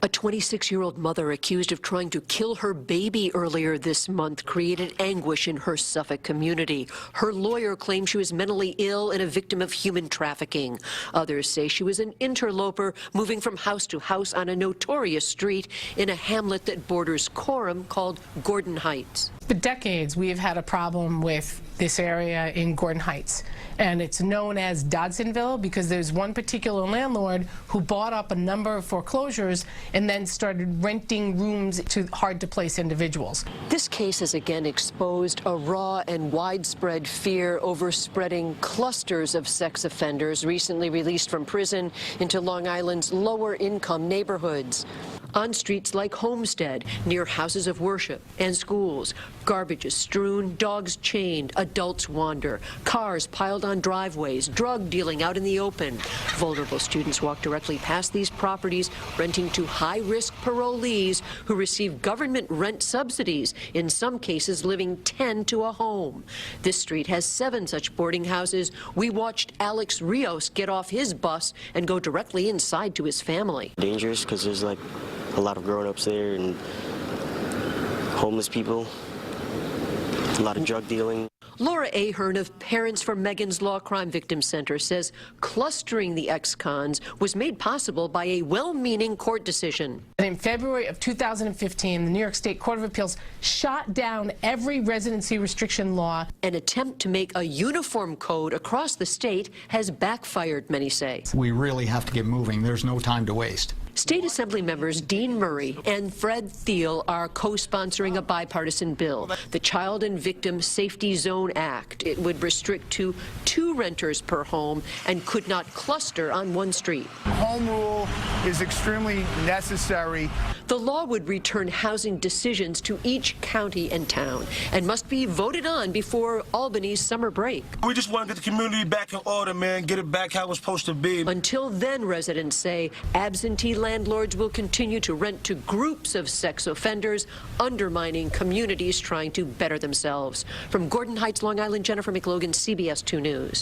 A 26-year-old mother accused of trying to kill her baby earlier this month created anguish in her Suffolk community. Her lawyer claimed she was mentally ill and a victim of human trafficking. Others say she was an interloper moving from house to house on a notorious street in a hamlet that borders Coram called Gordon Heights. For decades, we have had a problem with this area in Gordon Heights, and it's known as Dodsonville because there's one particular landlord who bought up a number of foreclosures and then started renting rooms to hard-to-place individuals. This case has again exposed a raw and widespread fear over spreading clusters of sex offenders recently released from prison into Long Island's lower-income neighborhoods. On streets like Homestead, near houses of worship and schools, garbage is strewn, dogs chained, adults wander, cars piled on driveways, drug dealing out in the open. Vulnerable students walk directly past these properties, renting to high-risk parolees who receive government rent subsidies, in some cases living 10 to a home. This street has 7 such boarding houses. We watched Alex Rios get off his bus and go directly inside to his family. Dangerous because there's like a lot of grown-ups there and homeless people, a lot of drug dealing. Laura Ahern of Parents for Megan's Law Crime Victim Center says clustering the ex-cons was made possible by a well-meaning court decision. In February of 2015, the New York State Court of Appeals shot down every residency restriction law. An attempt to make a uniform code across the state has backfired, many say. We really have to get moving. There's no time to waste. State Assembly members Dean Murray and Fred Thiel are co-sponsoring a bipartisan bill, the Child and Victim Safety Zone Act. It would restrict to 2 renters per home and could not cluster on one street. Home rule is extremely necessary. The law would return housing decisions to each county and town and must be voted on before Albany's summer break. We just want to get the community back in order, man, get it back how it's supposed to be. Until then, residents say absentee landlords will continue to rent to groups of sex offenders, undermining communities trying to better themselves. From Gordon Heights, Long Island, Jennifer McLogan, CBS 2 News.